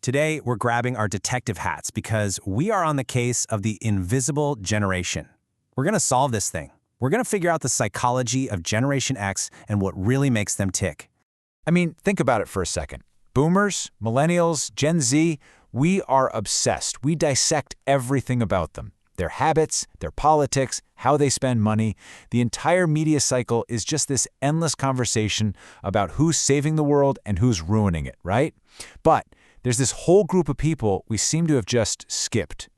Today, we're grabbing our detective hats because we are on the case of the invisible generation. We're going to solve this thing. We're going to figure out the psychology of Generation X and what really makes them tick. I mean, think about it for a second. Boomers, millennials, Gen Z, we are obsessed. We dissect everything about them. Their habits, their politics, how they spend money. The entire media cycle is just this endless conversation about who's saving the world and who's ruining it, right? But there's this whole group of people we seem to have just skipped.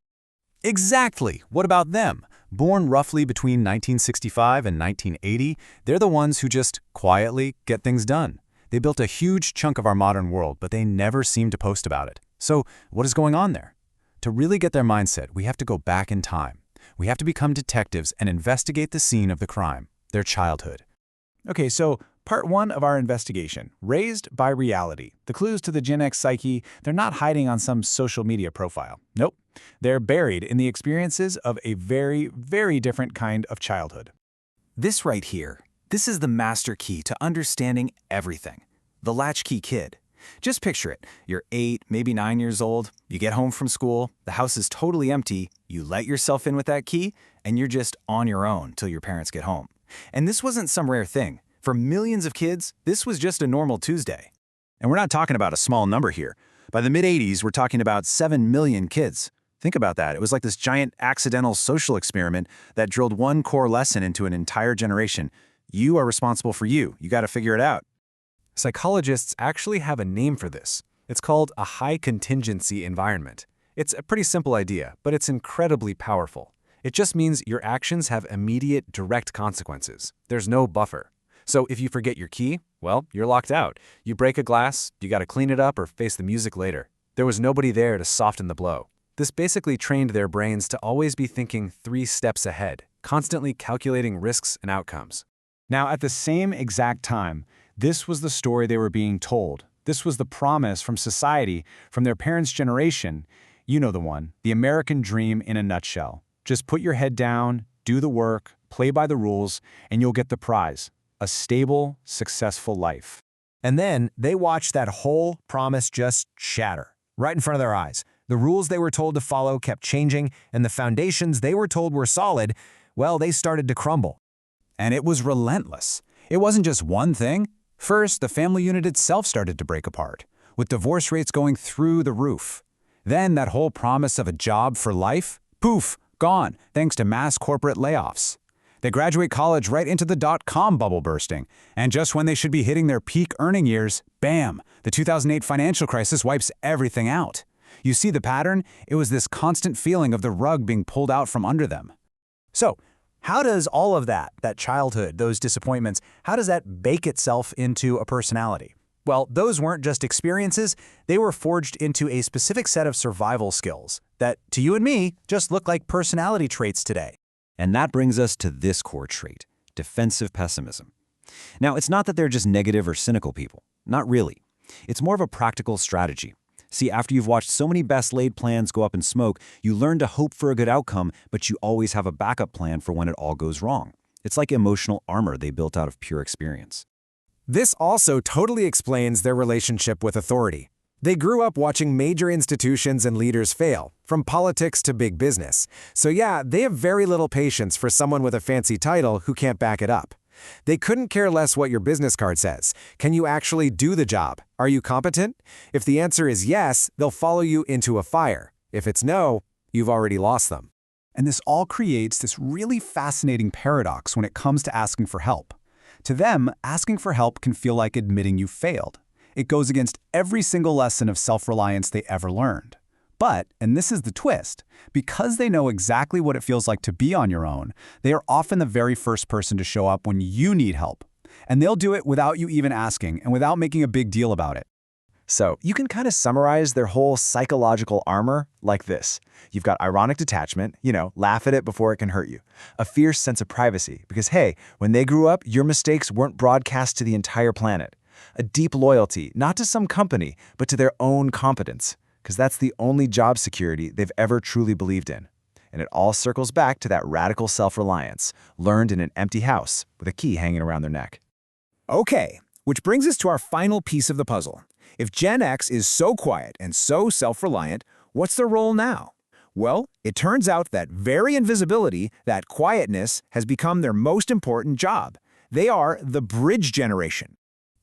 Exactly. What about them? Born roughly between 1965 and 1980, they're the ones who just quietly get things done. They built a huge chunk of our modern world, but they never seem to post about it. So what is going on there? To really get their mindset, we have to go back in time. We have to become detectives and investigate the scene of the crime, their childhood. Okay, so part one of our investigation, raised by reality. The clues to the Gen X psyche, they're not hiding on some social media profile. Nope, they're buried in the experiences of a very, very different kind of childhood. This right here, this is the master key to understanding everything. The latchkey kid. Just picture it. You're 8, maybe 9 years old. You get home from school. The house is totally empty. You let yourself in with that key, and you're just on your own till your parents get home. And this wasn't some rare thing. For millions of kids, this was just a normal Tuesday. And we're not talking about a small number here. By the mid-'80s, we're talking about 7 million kids. Think about that. It was like this giant accidental social experiment that drilled one core lesson into an entire generation. You are responsible for you. You got to figure it out. Psychologists actually have a name for this. It's called a high-contingency environment. It's a pretty simple idea, but it's incredibly powerful. It just means your actions have immediate, direct consequences. There's no buffer. So if you forget your key, well, you're locked out. You break a glass, you got to clean it up or face the music later. There was nobody there to soften the blow. This basically trained their brains to always be thinking 3 steps ahead, constantly calculating risks and outcomes. Now, at the same exact time, this was the story they were being told. This was the promise from society, from their parents' generation. You know the one, the American dream in a nutshell. Just put your head down, do the work, play by the rules, and you'll get the prize, a stable, successful life. And then they watched that whole promise just shatter right in front of their eyes. The rules they were told to follow kept changing, and the foundations they were told were solid, well, they started to crumble. And it was relentless. It wasn't just one thing. First, the family unit itself started to break apart, with divorce rates going through the roof. Then that whole promise of a job for life, poof, gone, thanks to mass corporate layoffs. They graduate college right into the dot-com bubble bursting, and just when they should be hitting their peak earning years, bam, the 2008 financial crisis wipes everything out. You see the pattern? It was this constant feeling of the rug being pulled out from under them. So, how does all of that childhood, those disappointments, how does that bake itself into a personality? Well, those weren't just experiences, they were forged into a specific set of survival skills that, to you and me, just look like personality traits today. And that brings us to this core trait, defensive pessimism. Now, it's not that they're just negative or cynical people. Not really. It's more of a practical strategy. See, after you've watched so many best-laid plans go up in smoke, you learn to hope for a good outcome, but you always have a backup plan for when it all goes wrong. It's like emotional armor they built out of pure experience. This also totally explains their relationship with authority. They grew up watching major institutions and leaders fail, from politics to big business. So yeah, they have very little patience for someone with a fancy title who can't back it up. They couldn't care less what your business card says. Can you actually do the job? Are you competent? If the answer is yes, they'll follow you into a fire. If it's no, you've already lost them. And this all creates this really fascinating paradox when it comes to asking for help. To them, asking for help can feel like admitting you failed. It goes against every single lesson of self-reliance they ever learned. But, and this is the twist, because they know exactly what it feels like to be on your own, they are often the very first person to show up when you need help. And they'll do it without you even asking and without making a big deal about it. So you can kind of summarize their whole psychological armor like this. You've got ironic detachment, laugh at it before it can hurt you. A fierce sense of privacy, because hey, when they grew up, your mistakes weren't broadcast to the entire planet. A deep loyalty, not to some company, but to their own competence, because that's the only job security they've ever truly believed in. And it all circles back to that radical self-reliance, learned in an empty house with a key hanging around their neck. Okay, which brings us to our final piece of the puzzle. If Gen X is so quiet and so self-reliant, what's their role now? Well, it turns out that very invisibility, that quietness, has become their most important job. They are the bridge generation.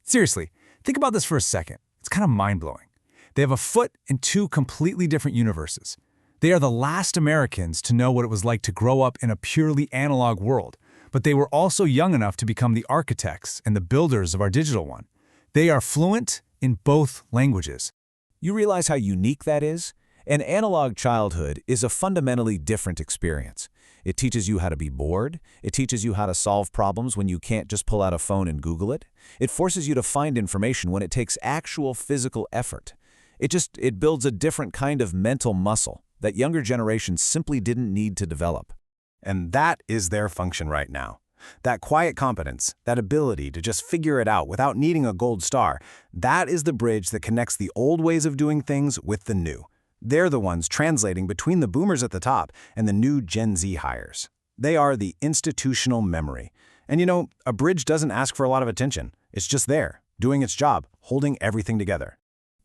Seriously, think about this for a second. It's kind of mind-blowing. They have a foot in two completely different universes. They are the last Americans to know what it was like to grow up in a purely analog world, but they were also young enough to become the architects and the builders of our digital one. They are fluent in both languages. You realize how unique that is? An analog childhood is a fundamentally different experience. It teaches you how to be bored. It teaches you how to solve problems when you can't just pull out a phone and Google it. It forces you to find information when it takes actual physical effort. It builds a different kind of mental muscle that younger generations simply didn't need to develop. And that is their function right now. That quiet competence, that ability to just figure it out without needing a gold star, that is the bridge that connects the old ways of doing things with the new. They're the ones translating between the boomers at the top and the new Gen Z hires. They are the institutional memory. And you know, a bridge doesn't ask for a lot of attention. It's just there, doing its job, holding everything together.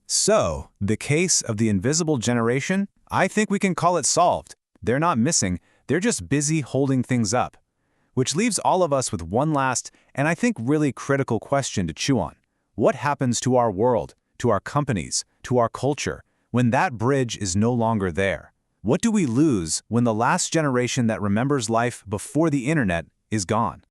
So, the case of the invisible generation, I think we can call it solved. They're not missing, they're just busy holding things up. Which leaves all of us with one last, and I think really critical question to chew on. What happens to our world, to our companies, to our culture, when that bridge is no longer there? What do we lose when the last generation that remembers life before the internet is gone?